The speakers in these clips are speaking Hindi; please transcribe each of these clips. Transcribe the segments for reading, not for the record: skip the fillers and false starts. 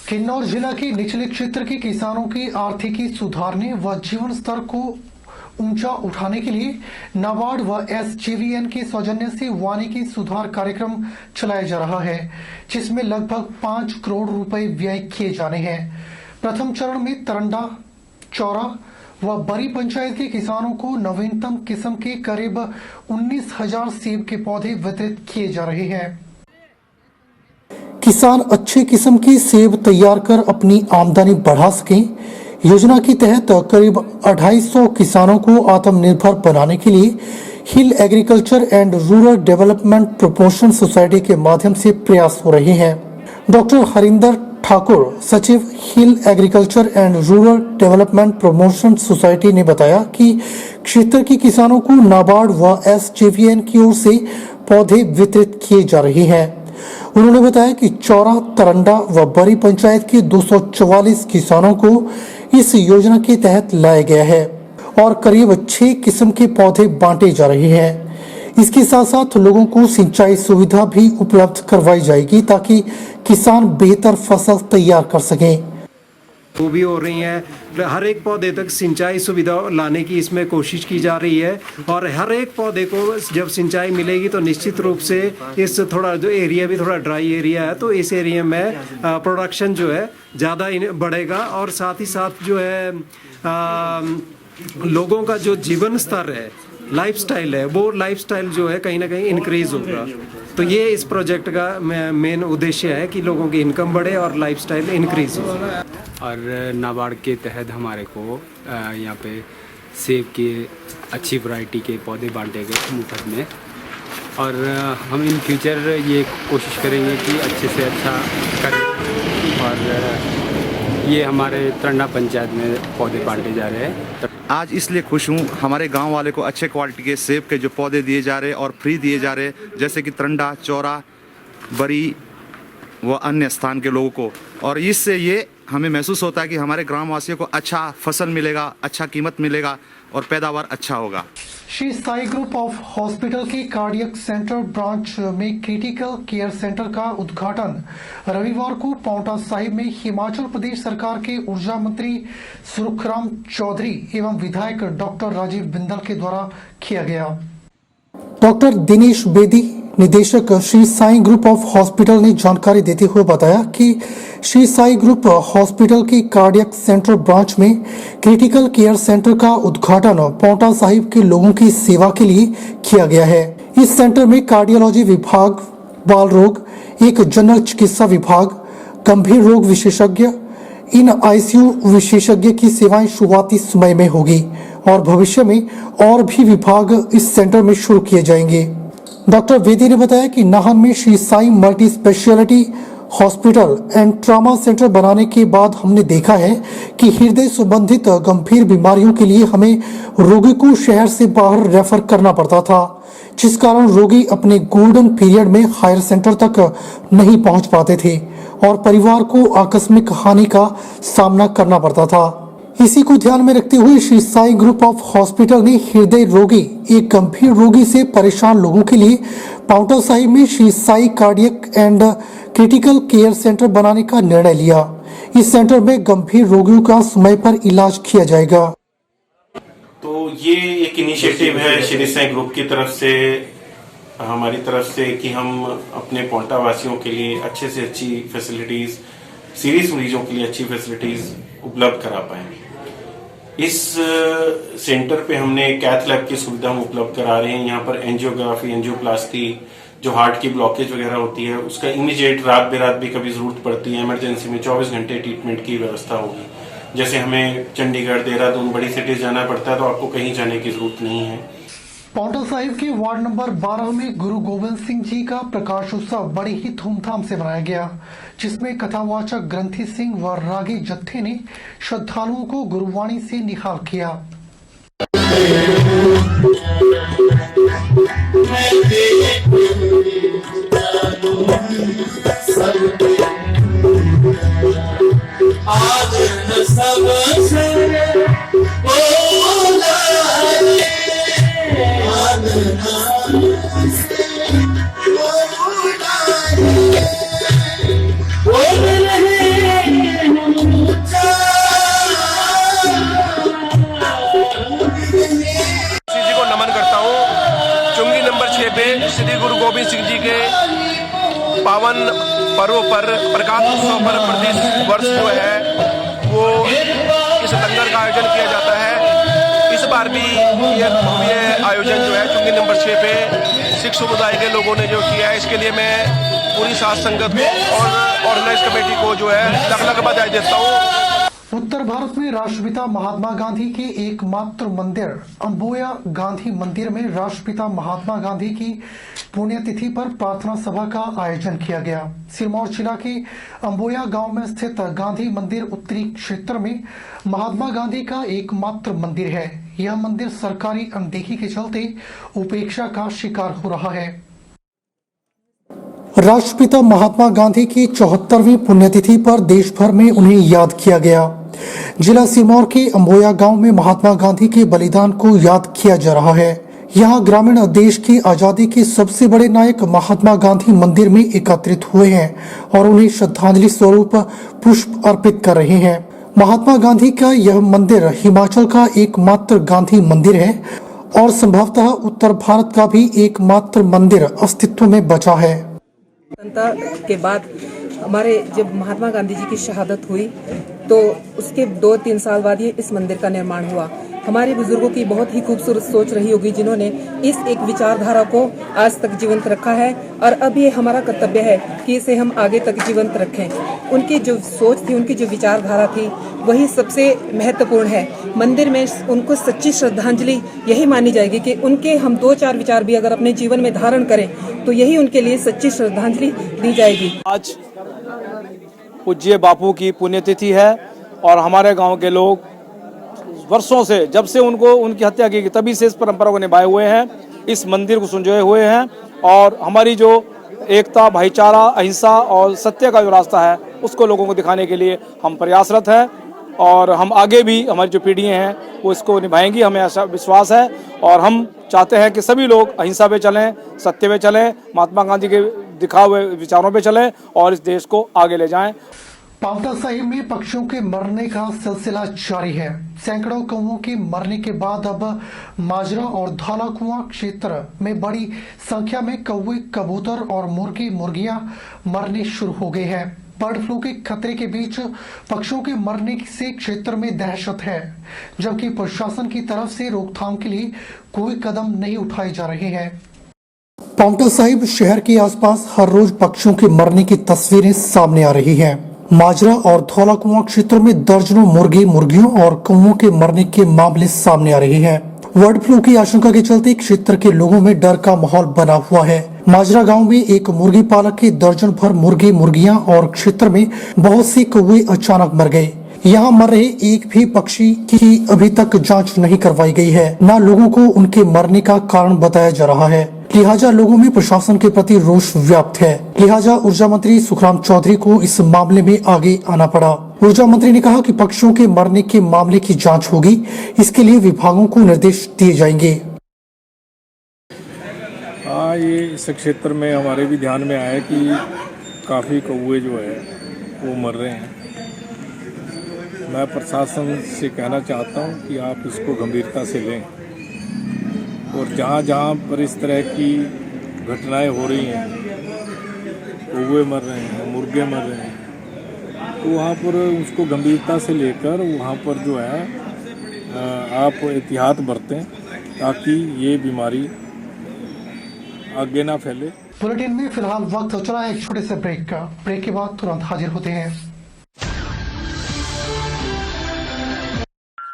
किन्नौर जिला के निचले क्षेत्र के किसानों की आर्थिकी सुधारने व जीवन स्तर को ऊंचा उठाने के लिए नाबार्ड व एसजेवीएन के सौजन्य से वानिकी सुधार कार्यक्रम चलाया जा रहा है, जिसमें लगभग 5 करोड़ रुपए व्यय किए जाने हैं। प्रथम चरण में तरंडा, चौरा व बरी पंचायत के किसानों को नवीनतम किस्म के करीब 19,000 सेब के पौधे वितरित किए जा रहे हैं। किसान अच्छे किस्म की सेब तैयार कर अपनी आमदनी बढ़ा सकें, योजना के तहत करीब 250 किसानों को आत्मनिर्भर बनाने के लिए hill agriculture and rural development promotion society के माध्यम से प्रयास हो रहे हैं। डॉक्टर हरिंदर ठाकुर, सचिव hill agriculture and rural development promotion society ने बताया कि क्षेत्र के किसानों को नाबार्ड व एसजेवीएन की ओर से पौधे वितरित किए जा रहे हैं। उन्होंने बताया कि चौरा, तरंडा व बरी पंचायत के 244 किसानों को इस योजना के तहत लाया गया है और करीब 6 किस्म के पौधे बांटे जा रहे हैं। इसके साथ साथ लोगों को सिंचाई सुविधा भी उपलब्ध करवाई जाएगी ताकि किसान बेहतर फसल तैयार कर सकें। वो भी हो रही हैं, हर एक पौधे तक सिंचाई सुविधा लाने की इसमें कोशिश की जा रही है और हर एक पौधे को जब सिंचाई मिलेगी तो निश्चित रूप से इस थोड़ा जो एरिया भी थोड़ा ड्राई एरिया है तो इस एरिया में प्रोडक्शन जो है ज़्यादा बढ़ेगा और साथ ही साथ जो है लोगों का जो जीवन स्तर है, लाइफस्टाइल है, वो लाइफस्टाइल जो है कहीं ना कहीं इंक्रीज होगा। तो ये इस प्रोजेक्ट का मेन उद्देश्य है कि लोगों की इनकम बढ़े और लाइफस्टाइल इंक्रीज हो। और नाबार्ड के तहत हमारे को यहाँ पे सेब की अच्छी वैरायटी के पौधे बांटे गए मुफ्त में और हम इन फ्यूचर ये कोशिश करेंगे कि अच्छे से अच्छा करें। और ये हमारे तरंडा पंचायत में पौधे बांटे जा रहे हैं। आज इसलिए खुश हूँ, हमारे गांव वाले को अच्छे क्वालिटी के सेब के जो पौधे दिए जा रहे और फ्री दिए जा रहे, जैसे कि तरंडा, चौरा, बरी व अन्य स्थान के लोगों को, और इससे ये हमें महसूस होता है कि हमारे ग्रामवासियों को अच्छा फसल मिलेगा, अच्छा कीमत मिलेगा और पैदावार अच्छा होगा। Shri Sai group of hospital के कार्डियक सेंटर ब्रांच में क्रिटिकल केयर सेंटर का उद्घाटन रविवार को पांवटा साहिब में हिमाचल प्रदेश सरकार के ऊर्जा मंत्री सुखराम चौधरी एवं विधायक डॉक्टर राजीव बिंदल के द्वारा किया गया। डॉक्टर दिनेश बेदी, निदेशक Shri Sai group of hospital ने जानकारी देते हुए बताया कि श्री साई ग्रुप हॉस्पिटल के कार्डियक सेंटर ब्रांच में क्रिटिकल केयर सेंटर का उद्घाटन पांवटा साहिब के लोगों की सेवा के लिए किया गया है। इस सेंटर में कार्डियोलॉजी विभाग, बाल रोग, एक जनरल चिकित्सा विभाग, गंभीर रोग विशेषज्ञ, इन आईसीयू विशेषज्ञ की सेवाएं शुरुआती समय में होगी और भविष्य में और भी विभाग इस सेंटर में शुरू किए जाएंगे। डॉक्टर वेदी ने बताया कि नाहन में Shri Sai multi speciality hospital and trauma centre बनाने के बाद हमने देखा है कि हृदय संबंधित गंभीर बीमारियों के लिए हमें रोगी को शहर से बाहर रेफर करना पड़ता था, जिस कारण रोगी अपने गोल्डन पीरियड में हायर सेंटर तक नहीं पहुंच पाते थे और परिवार को आकस्मिक हानि का सामना करना पड़ता था। इसी को ध्यान में रखते हुए Shri Sai group of hospital ने हृदय रोगी, एक गंभीर रोगी से परेशान लोगों के लिए पांवटा साहिब में Shri Sai cardiac and critical care centre बनाने का निर्णय लिया। इस सेंटर में गंभीर रोगियों का समय पर इलाज किया जाएगा। तो ये एक इनिशिएटिव है श्री साई ग्रुप की तरफ से, हमारी तरफ से, कि हम अपने पांवटा वासियों के लिए अच्छे से अच्छी फैसिलिटीज, सीरियस मरीजों के लिए अच्छी फैसिलिटीज उपलब्ध करा पाएंगे। इस सेंटर पे हमने कैथ लैब की सुविधा हम उपलब्ध करा रहे हैं। यहाँ पर एंजियोग्राफी, एंजियोप्लास्टी, जो हार्ट की ब्लॉकेज वगैरह होती है उसका इमीडिएट रात बेरात भी कभी जरूरत पड़ती है, इमरजेंसी में 24 घंटे ट्रीटमेंट की व्यवस्था होगी। जैसे हमें चंडीगढ़, देहरादून, बड़ी सिटीज जाना पड़ता है तो आपको कहीं जाने की जरूरत नहीं है। पांवटा साहिब के वार्ड नंबर 12 में गुरु गोविंद सिंह जी का प्रकाश उत्सव बड़ी ही धूमधाम से मनाया गया, जिसमें कथावाचक ग्रंथी सिंह व रागी जत्थे ने श्रद्धालुओं को गुरुवाणी से निहाल किया। पावन पर्व पर प्रकाश उत्सव पर प्रति वर्ष जो है वो इस लंगर का आयोजन किया जाता है। इस बार भी ये भव्य आयोजन जो है चुंगी नंबर 6 पे सिख समुदाय के लोगों ने जो किया है, इसके लिए मैं पूरी साध संगत को और ऑर्गेनाइज कमेटी को जो है लख लख बधाई देता हूँ। उत्तर भारत में राष्ट्रपिता महात्मा गांधी के एकमात्र मंदिर अंबोया गांधी मंदिर में राष्ट्रपिता महात्मा गांधी की पुण्यतिथि पर प्रार्थना सभा का आयोजन किया गया। सिरमौर जिला के अंबोया गांव में स्थित गांधी मंदिर उत्तरी क्षेत्र में महात्मा गांधी का एकमात्र मंदिर है। यह मंदिर सरकारी अनदेखी के चलते उपेक्षा का शिकार हो रहा है। राष्ट्रपिता महात्मा गांधी की 74वीं पुण्यतिथि पर देश भर में उन्हें याद किया गया। जिला सिरमौर के अंबोया गांव में महात्मा गांधी के बलिदान को याद किया जा रहा है। यहां ग्रामीण देश की आजादी के सबसे बड़े नायक महात्मा गांधी मंदिर में एकत्रित हुए हैं और उन्हें श्रद्धांजलि स्वरूप पुष्प अर्पित कर रहे हैं। महात्मा गांधी का यह मंदिर हिमाचल का एकमात्र गांधी मंदिर है और संभवतः उत्तर भारत का भी एकमात्र मंदिर अस्तित्व में बचा है। स्वतंत्रता के बाद हमारे जब महात्मा गांधी जी की शहादत हुई तो उसके 2-3 साल बाद ये इस मंदिर का निर्माण हुआ। हमारे बुजुर्गों की बहुत ही खूबसूरत सोच रही होगी जिन्होंने इस एक विचारधारा को आज तक जीवंत रखा है और अब ये हमारा कर्तव्य है कि इसे हम आगे तक जीवंत रखें। उनकी जो सोच थी, उनकी जो विचारधारा थी, वही सबसे महत्वपूर्ण है। मंदिर में उनको सच्ची श्रद्धांजलि यही मानी जाएगी कि उनके हम 2-4 विचार भी अगर अपने जीवन में धारण करें तो यही उनके लिए सच्ची श्रद्धांजलि दी जाएगी। आज पूज्य बापू की पुण्यतिथि है और हमारे गांव के लोग वर्षों से, जब से उनकी हत्या की गई तभी से इस परंपरा को निभाए हुए हैं, इस मंदिर को संजोए हुए हैं और हमारी जो एकता, भाईचारा, अहिंसा और सत्य का जो रास्ता है उसको लोगों को दिखाने के लिए हम प्रयासरत हैं और हम आगे भी हमारी जो पीढ़ियाँ हैं वो इसको निभाएंगी, हमें ऐसा विश्वास है। और हम चाहते हैं कि सभी लोग अहिंसा पे चलें, सत्य पे चलें, महात्मा गांधी के दिखाए हुए विचारों पे चलें और इस देश को आगे ले जाएं। पांवटा साहिब में पक्षियों के मरने का सिलसिला जारी है। सैकड़ों कौवों के मरने के बाद अब माजरा और धौला कुआं क्षेत्र में बड़ी संख्या में कौवे, कबूतर और मुर्गे मुर्गियां मरने शुरू हो गए हैं। बर्ड फ्लू के खतरे के बीच पक्षियों के मरने से क्षेत्र में दहशत है, जबकि प्रशासन की तरफ से रोकथाम के लिए कोई कदम नहीं उठाए जा रहे हैं। पांवटा साहिब शहर के आसपास हर रोज पक्षियों के मरने की तस्वीरें सामने आ रही हैं। माजरा और धौला कुआं क्षेत्र में दर्जनों मुर्गे, मुर्गियों और कौवों के मरने के मामले सामने आ रहे हैं। बर्ड फ्लू की आशंका के चलते क्षेत्र के लोगों में डर का माहौल बना हुआ है। माजरा गांव में एक मुर्गी पालक के दर्जन भर मुर्गे, मुर्गियां और क्षेत्र में बहुत से कौवे अचानक मर गए। यहाँ मर रहे एक भी पक्षी की अभी तक जांच नहीं करवाई गई है, न लोगों को उनके मरने का कारण बताया जा रहा है। लिहाजा लोगों में प्रशासन के प्रति रोष व्याप्त है। लिहाजा ऊर्जा मंत्री सुखराम चौधरी को इस मामले में आगे आना पड़ा। ऊर्जा मंत्री ने कहा कि पक्षियों के मरने के मामले की जांच होगी, इसके लिए विभागों को निर्देश दिए जाएंगे। हाँ, ये इस क्षेत्र में हमारे भी ध्यान में आया कि काफ़ी कौवे जो है वो मर रहे हैं। मैं प्रशासन से कहना चाहता हूँ कि आप इसको गंभीरता से लें और जहाँ जहाँ पर इस तरह की घटनाएं हो रही हैं, कौवे मर रहे हैं, मुर्गे मर रहे हैं, तो वहाँ पर उसको गंभीरता से लेकर वहाँ पर जो है आप एहतियात बरतें ताकि ये बीमारी आगे ना फैले। बुलेटिन में फिलहाल वक्त हो चला है एक छोटे से ब्रेक का। ब्रेक के बाद तुरंत हाजिर होते हैं।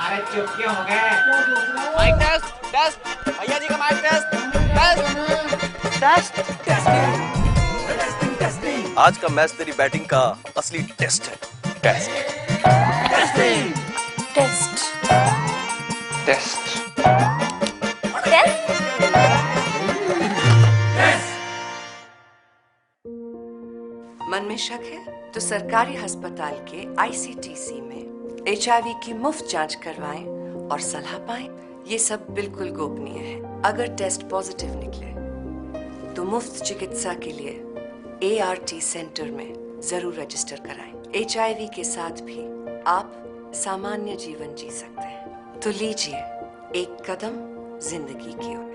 अरे चुप क्यों हो गए? माइक टेस्ट, टेस्ट, भैया जी का माइक टेस्ट, टेस्ट, टेस्ट। आज का मैच तेरी बैटिंग का असली टेस्ट है। टेस्ट, टेस्टिंग, टेस्ट, टेस्ट, मन में शक है तो सरकारी अस्पताल के ICTC में HIV की मुफ्त जांच करवाएं और सलाह पाएं। ये सब बिल्कुल गोपनीय है। अगर टेस्ट पॉजिटिव निकले तो मुफ्त चिकित्सा के लिए ART सेंटर में जरूर रजिस्टर कराएं। HIV के साथ भी आप सामान्य जीवन जी सकते हैं। तो लीजिए एक कदम जिंदगी की ओर।